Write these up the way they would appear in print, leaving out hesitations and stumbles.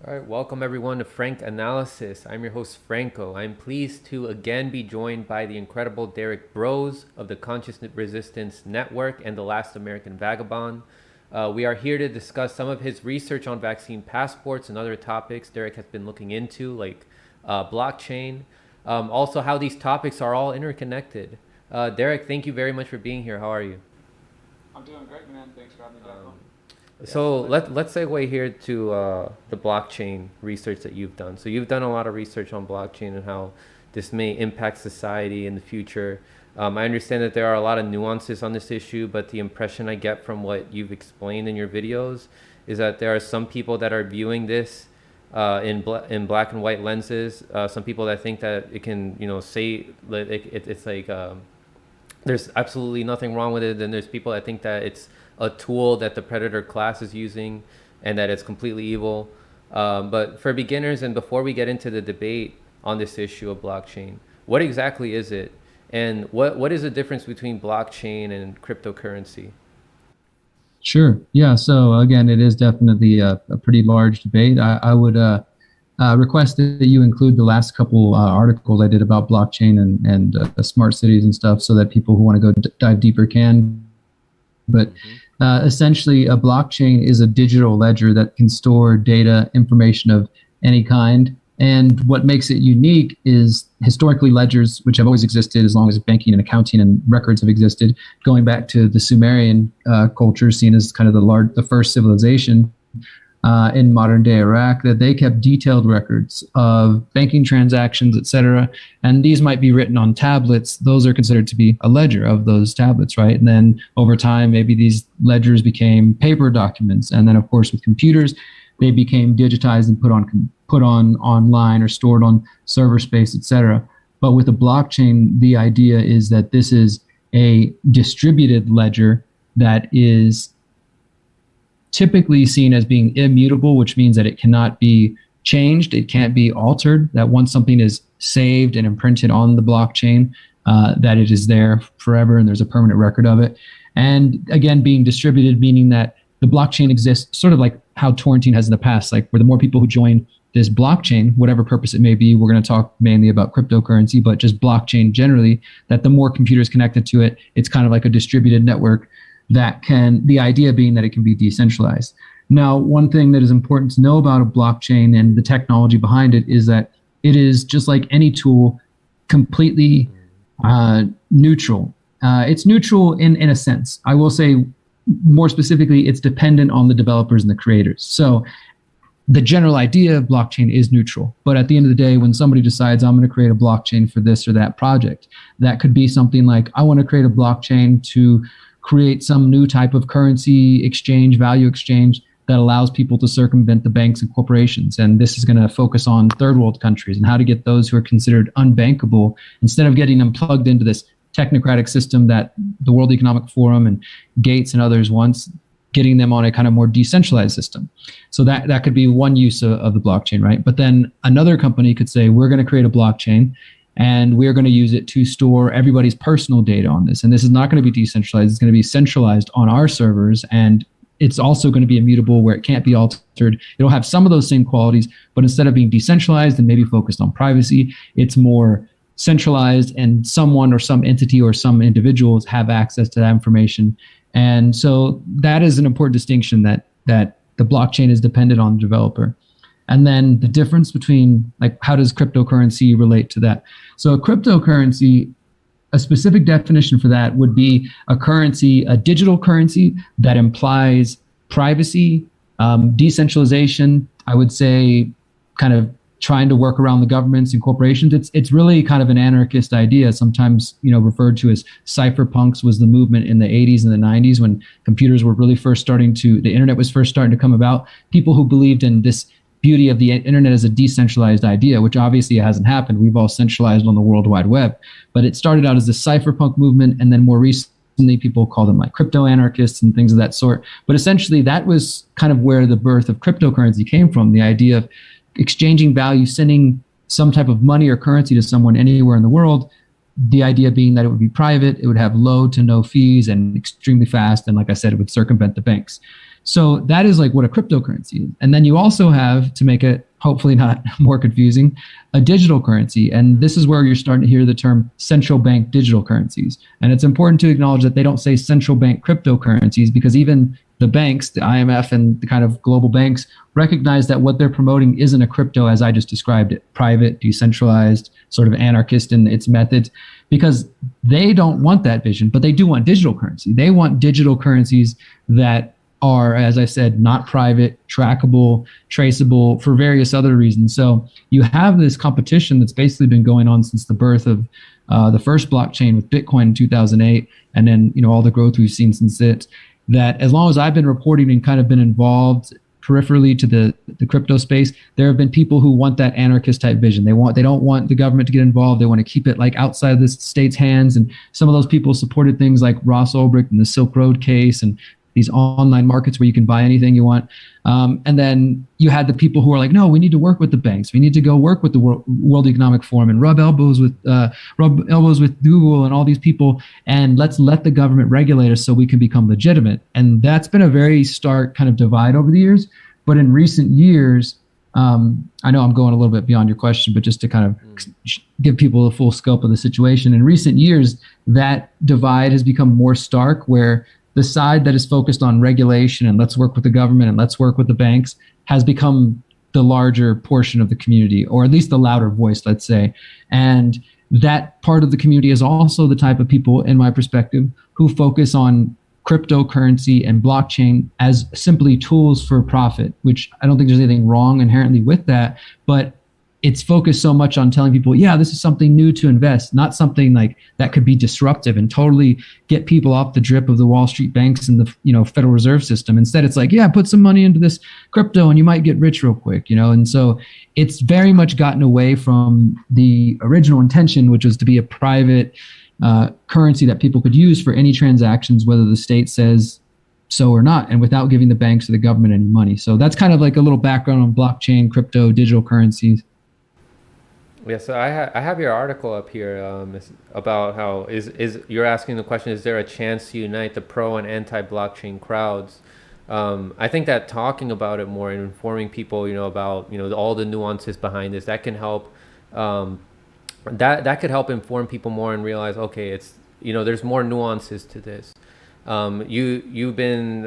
All right, welcome everyone to Frank Analysis. I'm your host Franco. I'm pleased to again be joined by the incredible Derrick Broze of the Conscious Resistance Network and the Last American Vagabond. We are here to discuss some of his research on vaccine passports and other topics Derrick has been looking into, like blockchain. Also, how these topics are all interconnected. Derrick, thank you very much for being here. How are you? I'm doing great, man. Thanks for having me back on. So let's segue here to the blockchain research that you've done. So you've done a lot of research on blockchain and how this may impact society in the future. I understand that there are a lot of nuances on this issue, but the impression I get from what you've explained in your videos is that there are some people that are viewing this in black and white lenses. Some people that think that it can, say that it's like there's absolutely nothing wrong with it. Then there's people that think that it's a tool that the predator class is using and that it's completely evil. But for beginners, and before we get into the debate on this issue of blockchain, what exactly is it? And what is the difference between blockchain and cryptocurrency? Sure. Yeah. So again, it is definitely a pretty large debate. I would request that you include the last couple articles I did about blockchain and smart cities and stuff, so that people who want to go dive deeper can. But essentially, a blockchain is a digital ledger that can store data, information of any kind. And what makes it unique is historically ledgers, which have always existed as long as banking and accounting and records have existed, going back to the Sumerian culture, seen as kind of the first civilization in modern day Iraq, that they kept detailed records of banking transactions, etc. And these might be written on tablets. Those are considered to be a ledger of those tablets, right? And then over time, maybe these ledgers became paper documents. And then, of course, with computers, they became digitized and put on online or stored on server space, etc. But with a blockchain, the idea is that this is a distributed ledger that is typically seen as being immutable, which means that it cannot be changed, it can't be altered, that once something is saved and imprinted on the blockchain, that it is there forever and there's a permanent record of it. And again, being distributed, meaning that the blockchain exists sort of like how torrenting has in the past, like where the more people who join this blockchain, whatever purpose it may be, we're going to talk mainly about cryptocurrency, but just blockchain generally, that the more computers connected to it, it's kind of like a distributed network that the idea being that it can be decentralized. Now, one thing that is important to know about a blockchain and the technology behind it is that it is just like any tool, completely neutral. It's neutral in a sense. I will say more specifically, it's dependent on the developers and the creators. So the general idea of blockchain is neutral, but at the end of the day, when somebody decides I'm going to create a blockchain for this or that project, that could be something like, I want to create a blockchain to create some new type of currency exchange, value exchange that allows people to circumvent the banks and corporations. And this is going to focus on third world countries and how to get those who are considered unbankable, instead of getting them plugged into this technocratic system that the World Economic Forum and Gates and others wants, getting them on a kind of more decentralized system. So that could be one use of the blockchain, right? But then another company could say, we're going to create a blockchain and we're going to use it to store everybody's personal data on this. And this is not going to be decentralized. It's going to be centralized on our servers. And it's also going to be immutable, where it can't be altered. It'll have some of those same qualities, but instead of being decentralized and maybe focused on privacy, it's more centralized, and someone or some entity or some individuals have access to that information. And so that is an important distinction, that the blockchain is dependent on the developer. And then the difference between, like, how does cryptocurrency relate to that? So a cryptocurrency, a specific definition for that would be a currency, a digital currency that implies privacy, decentralization, I would say kind of trying to work around the governments and corporations. It's really kind of an anarchist idea, sometimes referred to as cypherpunks. Was the movement in the 80s and the 90s when computers were really the internet was first starting to come about. People who believed in this beauty of the internet as a decentralized idea, which obviously hasn't happened. We've all centralized on the World Wide Web. But it started out as the cypherpunk movement, and then more recently people call them like crypto anarchists and things of that sort. But essentially that was kind of where the birth of cryptocurrency came from, the idea of exchanging value, sending some type of money or currency to someone anywhere in the world. The idea being that it would be private, it would have low to no fees and extremely fast. And like I said, it would circumvent the banks. So that is like what a cryptocurrency is. And then you also have, to make it hopefully not more confusing, a digital currency. And this is where you're starting to hear the term central bank digital currencies. And it's important to acknowledge that they don't say central bank cryptocurrencies, because even the banks, the IMF and the kind of global banks, recognize that what they're promoting isn't a crypto as I just described it, private, decentralized, sort of anarchist in its methods, because they don't want that vision, but they do want digital currency. They want digital currencies that are, as I said, not private, trackable, traceable for various other reasons. So you have this competition that's basically been going on since the birth of the first blockchain with Bitcoin in 2008, and then all the growth we've seen since it. That as long as I've been reporting and kind of been involved peripherally to the crypto space, there have been people who want that anarchist type vision. They don't want the government to get involved. They want to keep it like outside of the state's hands. And some of those people supported things like Ross Ulbricht and the Silk Road case and these online markets where you can buy anything you want. And then you had the people who are like, no, we need to work with the banks. We need to go work with the World Economic Forum and rub elbows with Google and all these people, and let's let the government regulate us so we can become legitimate. And that's been a very stark kind of divide over the years. But in recent years, I know I'm going a little bit beyond your question, but just to kind of give people the full scope of the situation. In recent years, that divide has become more stark, where the side that is focused on regulation and let's work with the government and let's work with the banks has become the larger portion of the community, or at least the louder voice, let's say. And that part of the community is also the type of people, in my perspective, who focus on cryptocurrency and blockchain as simply tools for profit, which I don't think there's anything wrong inherently with that, but it's focused so much on telling people, yeah, this is something new to invest, not something like that could be disruptive and totally get people off the drip of the Wall Street banks and the Federal Reserve System. Instead, it's like, yeah, put some money into this crypto and you might get rich real quick, And so it's very much gotten away from the original intention, which was to be a private currency that people could use for any transactions, whether the state says so or not, and without giving the banks or the government any money. So that's kind of like a little background on blockchain, crypto, digital currencies. Yeah, so I have your article up here about how is you're asking the question, is there a chance to unite the pro and anti-blockchain crowds? I think that talking about it more and informing people, about all the nuances behind this, that can help. That could help inform people more and realize, okay, it's there's more nuances to this. You've been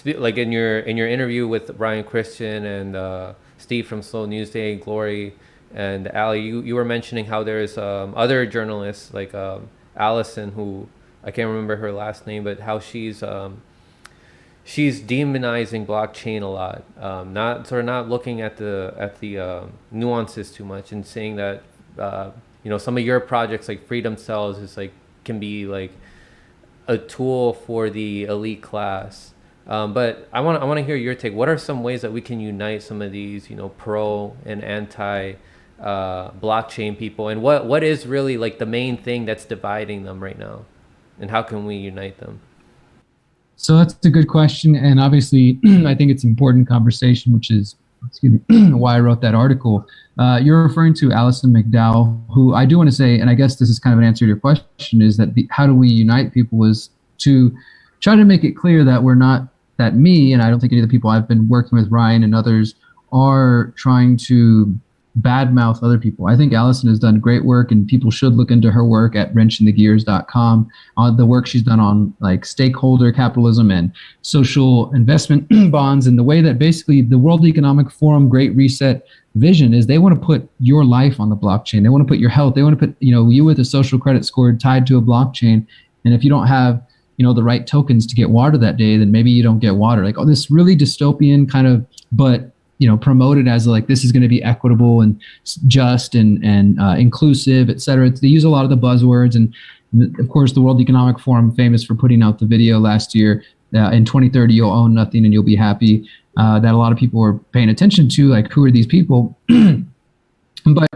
like in your interview with Brian Christian and Steve from Slow News Day, Glory, and Ali, you were mentioning how there's other journalists like Allison, who I can't remember her last name, but how she's demonizing blockchain a lot, not looking at the nuances too much, and saying that some of your projects like Freedom Cells is can be like a tool for the elite class. But I want to hear your take. What are some ways that we can unite some of these pro and anti blockchain people, and what is really like the main thing that's dividing them right now, and how can we unite them? So that's a good question, and obviously I think it's an important conversation, which is why I wrote that article. You're referring to Alison McDowell, who I do want to say, and I guess this is kind of an answer to your question, is that how do we unite people is to try to make it clear that we're not, that me, and I don't think any of the people I've been working with, Ryan and others, are trying to badmouth other people. I think Allison has done great work, and people should look into her work at wrenchingthegears.com, on the work she's done on like stakeholder capitalism and social investment bonds, and the way that basically the World Economic Forum Great Reset vision is they want to put your life on the blockchain. They want to put your health. They want to put you with a social credit score tied to a blockchain. And if you don't have the right tokens to get water that day, then maybe you don't get water. Like, this really dystopian kind of, but promoted as like this is going to be equitable and just and inclusive, et cetera. They use a lot of the buzzwords, and of course the World Economic Forum, famous for putting out the video last year, in 2030 you'll own nothing and you'll be happy, that a lot of people are paying attention to, like, who are these people? But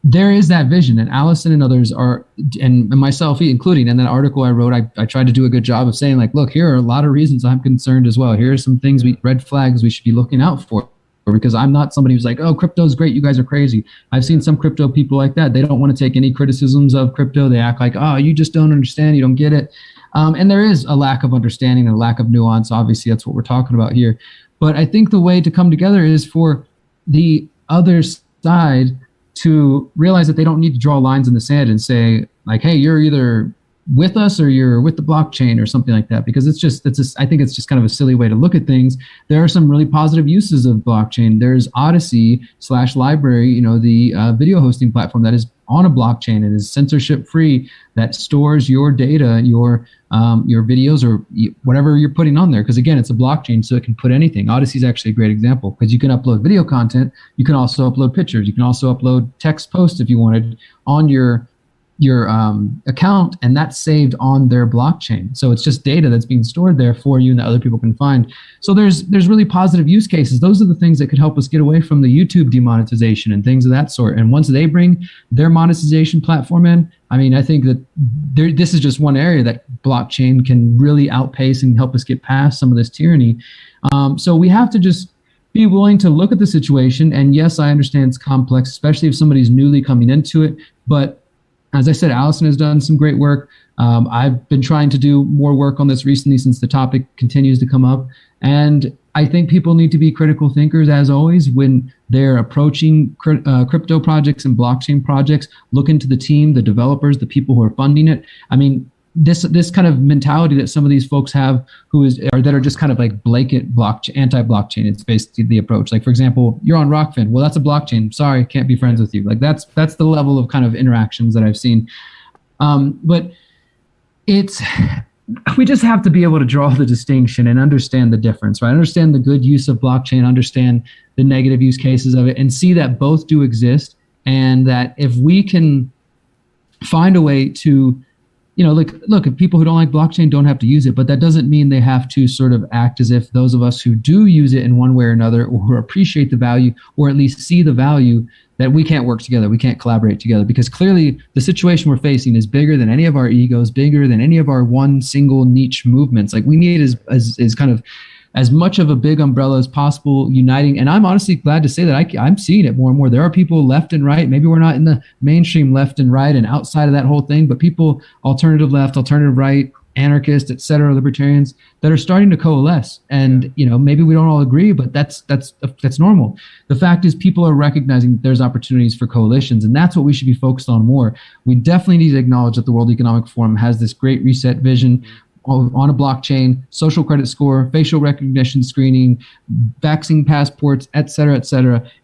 there is that vision, and Allison and others are, and myself including, in that article I wrote, I tried to do a good job of saying, like, look, here are a lot of reasons I'm concerned as well. Here are some things, red flags we should be looking out for, because I'm not somebody who's like, oh, crypto's great, you guys are crazy. I've seen some crypto people like that. They don't want to take any criticisms of crypto. They act like, oh, you just don't understand, you don't get it. And there is a lack of understanding and a lack of nuance. Obviously, that's what we're talking about here. But I think the way to come together is for the other side to realize that they don't need to draw lines in the sand and say, like, hey, you're either with us or you're with the blockchain or something like that, because I think it's just kind of a silly way to look at things. There are some really positive uses of blockchain. There's Odyssey/Library, the video hosting platform that is on a blockchain and is censorship free, that stores your data, your videos or whatever you're putting on there. Because again, it's a blockchain, so it can put anything. Odyssey is actually a great example because you can upload video content. You can also upload pictures. You can also upload text posts if you wanted on your account, and that's saved on their blockchain. So it's just data that's being stored there for you and that other people can find. So there's really positive use cases. Those are the things that could help us get away from the YouTube demonetization and things of that sort. And once they bring their monetization platform in, I mean, I think that this is just one area that blockchain can really outpace and help us get past some of this tyranny. So we have to just be willing to look at the situation. And yes, I understand it's complex, especially if somebody's newly coming into it. But as I said, Allison has done some great work. I've been trying to do more work on this recently since the topic continues to come up. And I think people need to be critical thinkers, as always, when they're approaching crypto projects and blockchain projects. Look into the team, the developers, the people who are funding it. I mean, this kind of mentality that some of these folks have that are just kind of like blanket anti-blockchain. It's basically the approach. Like, for example, you're on Rockfin. Well, that's a blockchain. Sorry, can't be friends with you. Like that's the level of kind of interactions that I've seen. But we just have to be able to draw the distinction and understand the difference, right? Understand the good use of blockchain, understand the negative use cases of it, and see that both do exist. And that if we can find a way to look, if people who don't like blockchain don't have to use it, but that doesn't mean they have to sort of act as if those of us who do use it in one way or another, or appreciate the value, or at least see the value, that we can't work together, we can't collaborate together. Because clearly the situation we're facing is bigger than any of our egos, bigger than any of our one single niche movements. Like we need is kind of as much of a big umbrella as possible, uniting. And I'm honestly glad to say that I'm seeing it more and more. There are people left and right. Maybe we're not in the mainstream left and right and outside of that whole thing, but people, alternative left, alternative right, anarchists, et cetera, libertarians, that are starting to coalesce. And, maybe we don't all agree, but that's normal. The fact is people are recognizing that there's opportunities for coalitions, and that's what we should be focused on more. We definitely need to acknowledge that the World Economic Forum has this great reset vision on a blockchain, social credit score, facial recognition screening, vaccine passports, et cetera,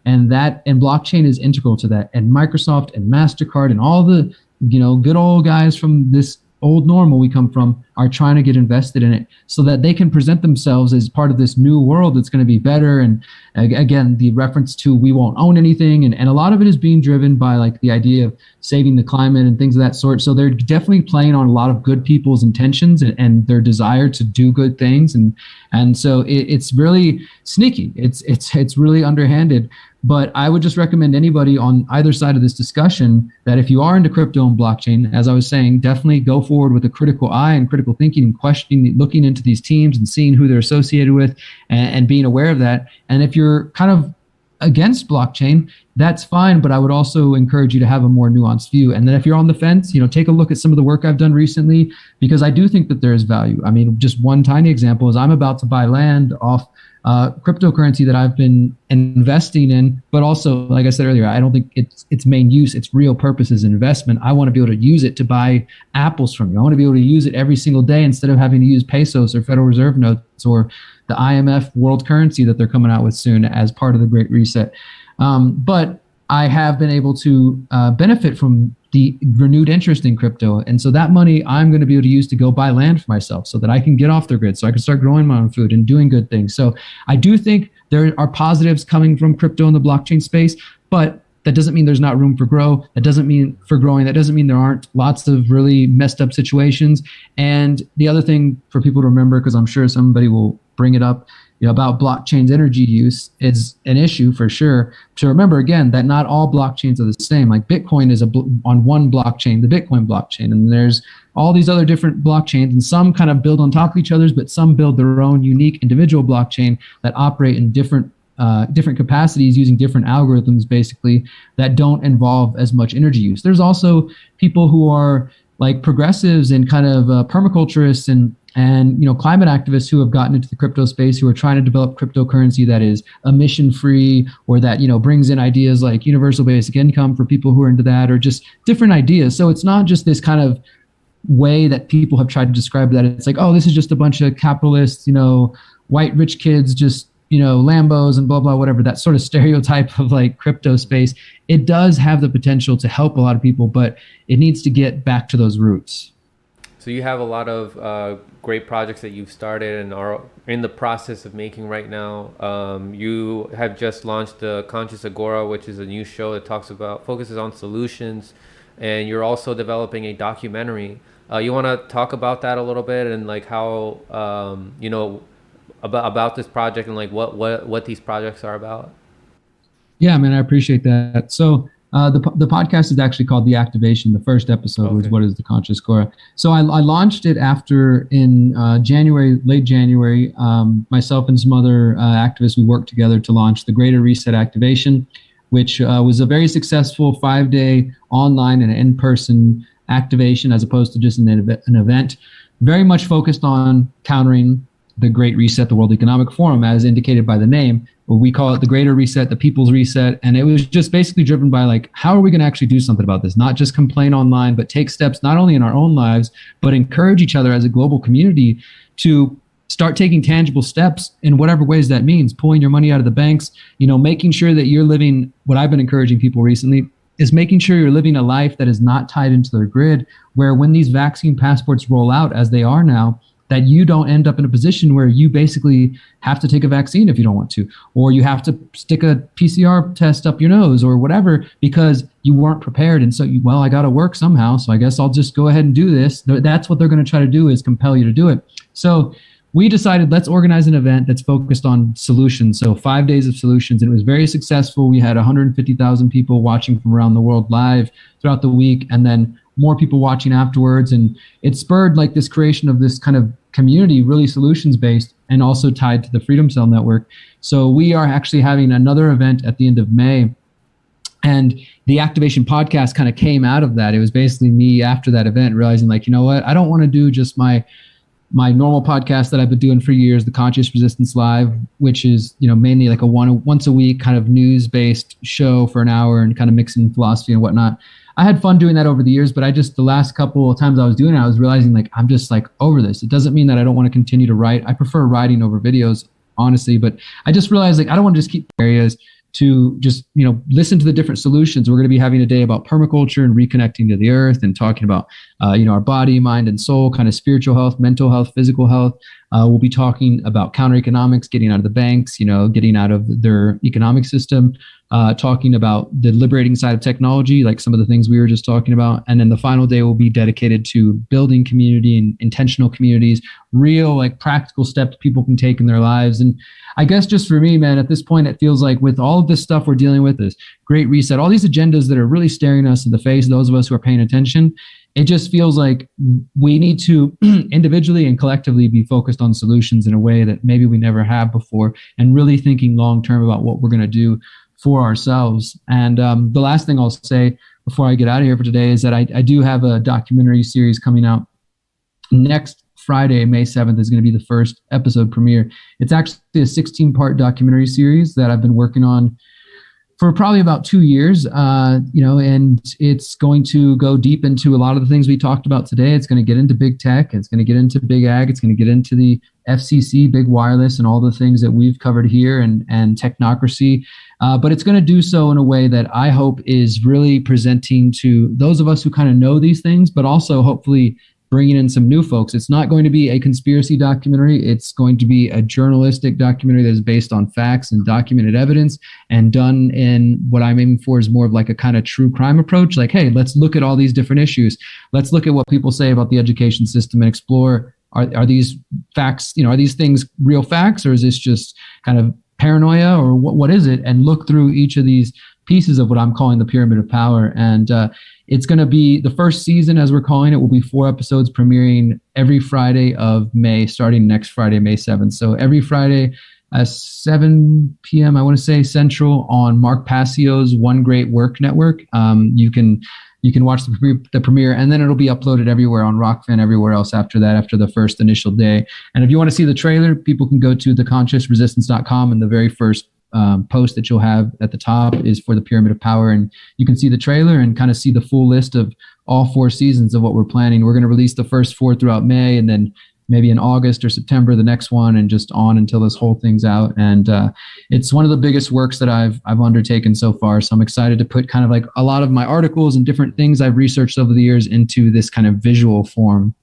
and blockchain is integral to that. And Microsoft and MasterCard and all the good old guys from this old normal we come from are trying to get invested in it so that they can present themselves as part of this new world that's going to be better. And again, the reference to we won't own anything. And a lot of it is being driven by like the idea of saving the climate and things of that sort. So they're definitely playing on a lot of good people's intentions and their desire to do good things. And so it's really sneaky. It's really underhanded. But I would just recommend anybody on either side of this discussion that if you are into crypto and blockchain, as I was saying, definitely go forward with a critical eye and critical thinking and questioning, looking into these teams and seeing who they're associated with and being aware of that. And if you're kind of against blockchain, that's fine. But I would also encourage you to have a more nuanced view. And then if you're on the fence, take a look at some of the work I've done recently, because I do think that there is value. I mean, just one tiny example is I'm about to buy land off cryptocurrency that I've been investing in, but also, like I said earlier, I don't think its main use, its real purpose is investment. I want to be able to use it to buy apples from you. I want to be able to use it every single day instead of having to use pesos or Federal Reserve notes or the IMF world currency that they're coming out with soon as part of the Great Reset. But I have been able to benefit from the renewed interest in crypto. And so that money I'm going to be able to use to go buy land for myself so that I can get off the grid, so I can start growing my own food and doing good things. So I do think there are positives coming from crypto in the blockchain space, but that doesn't mean there's not room for growth. That doesn't mean for growing. That doesn't mean there aren't lots of really messed up situations. And the other thing for people to remember, because I'm sure somebody will bring it up, about blockchain's energy use is an issue for sure. So remember, again, that not all blockchains are the same. Like Bitcoin is on one blockchain, the Bitcoin blockchain, and there's all these other different blockchains, and some kind of build on top of each other's, but some build their own unique individual blockchain that operate in different capacities using different algorithms, basically, that don't involve as much energy use. There's also people who are like progressives and kind of permaculturists and climate activists who have gotten into the crypto space, who are trying to develop cryptocurrency that is emission free, or that brings in ideas like universal basic income for people who are into that, or just different ideas. So it's not just this kind of way that people have tried to describe that it's like, oh, this is just a bunch of capitalists, white rich kids, just Lambos and blah blah whatever, that sort of stereotype of like crypto space. It does have the potential to help a lot of people, but it needs to get back to those roots. So you have a lot of great projects that you've started and are in the process of making right now. You have just launched the Conscious Agora, which is a new show that focuses on solutions, and you're also developing a documentary. You want to talk about that a little bit, and like how about this project, and like what these projects are about? Yeah, man, I appreciate that. So the podcast is actually called The Activation. The first episode was What is the Conscious Agora? So I launched it in January, late January. Myself and some other activists, we worked together to launch the Greater Reset Activation, which was a very successful 5-day online and in-person activation, as opposed to just an event, very much focused on countering the Great Reset, the World Economic Forum, as indicated by the name. We call it the Greater Reset, the People's Reset. And it was just basically driven by like, how are we going to actually do something about this? Not just complain online, but take steps not only in our own lives, but encourage each other as a global community to start taking tangible steps in whatever ways that means. Pulling your money out of the banks, making sure that you're living, what I've been encouraging people recently is making sure you're living a life that is not tied into their grid, where when these vaccine passports roll out, as they are now, that you don't end up in a position where you basically have to take a vaccine if you don't want to, or you have to stick a PCR test up your nose or whatever because you weren't prepared. And so, I got to work somehow, so I guess I'll just go ahead and do this. That's what they're going to try to do, is compel you to do it. So we decided, let's organize an event that's focused on solutions. So 5 days of solutions, and it was very successful. We had 150,000 people watching from around the world live throughout the week, and then more people watching afterwards. And it spurred like this creation of this kind of community, really solutions based, and also tied to the Freedom Cell Network. So we are actually having another event at the end of May. And the Activation podcast kind of came out of that. It was basically me after that event realizing, like, I don't want to do just my normal podcast that I've been doing for years, the Conscious Resistance Live, which is, mainly like a once a week kind of news based show for an hour and kind of mixing philosophy and whatnot. I had fun doing that over the years, but the last couple of times I was doing it, I was realizing like, I'm just like over this. It doesn't mean that I don't want to continue to write. I prefer writing over videos, honestly, but I just realized like, I don't want to just keep areas to just, listen to the different solutions. We're going to be having a day about permaculture and reconnecting to the earth and talking about, our body, mind, and soul, kind of spiritual health, mental health, physical health. We'll be talking about counter economics, getting out of the banks, getting out of their economic system, talking about the liberating side of technology, like some of the things we were just talking about. And then the final day will be dedicated to building community and intentional communities, real like practical steps people can take in their lives. And I guess just for me, man, at this point, it feels like with all of this stuff we're dealing with, this Great Reset, all these agendas that are really staring us in the face, those of us who are paying attention, it just feels like we need to individually and collectively be focused on solutions in a way that maybe we never have before, and really thinking long term about what we're going to do for ourselves. And the last thing I'll say before I get out of here for today is that I do have a documentary series coming out next Friday, May 7th is going to be the first episode premiere. It's actually a 16-part documentary series that I've been working on for probably about 2 years, and it's going to go deep into a lot of the things we talked about today. It's going to get into big tech. It's going to get into big ag. It's going to get into the FCC, big wireless, and all the things that we've covered here, and technocracy. But it's going to do so in a way that I hope is really presenting to those of us who kind of know these things, but also hopefully bringing in some new folks. It's not going to be a conspiracy documentary. It's going to be a journalistic documentary that is based on facts and documented evidence, and done in what I'm aiming for is more of like a kind of true crime approach. Like, hey, let's look at all these different issues. Let's look at what people say about the education system and explore, are these facts, are these things real facts, or is this just kind of paranoia, or what is it? And look through each of these pieces of what I'm calling the pyramid of power. And it's going to be the first season, as we're calling it, will be 4 episodes premiering every Friday of May, starting next Friday, May 7th. So every Friday at 7 p.m., I want to say Central, on Mark Passio's One Great Work Network. You can you can watch the premiere, and then it'll be uploaded everywhere on Rockfin, everywhere else after that, after the first initial day. And if you want to see the trailer, people can go to theconsciousresistance.com, and the very first post that you'll have at the top is for the Pyramid of Power, and you can see the trailer and kind of see the full list of all 4 seasons of what we're planning. We're going to release the first 4 throughout May, and then maybe in August or September the next one, and just on until this whole thing's out. And it's one of the biggest works that I've undertaken so far. So I'm excited to put kind of like a lot of my articles and different things I've researched over the years into this kind of visual form.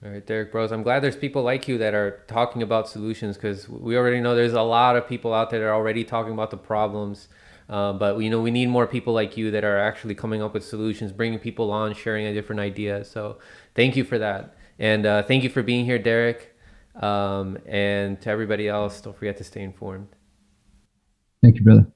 All right, Derrick, Broze, I'm glad there's people like you that are talking about solutions, because we already know there's a lot of people out there that are already talking about the problems. But we need more people like you that are actually coming up with solutions, bringing people on, sharing different ideas. So thank you for that. And thank you for being here, Derrick. And to everybody else, don't forget to stay informed. Thank you, brother.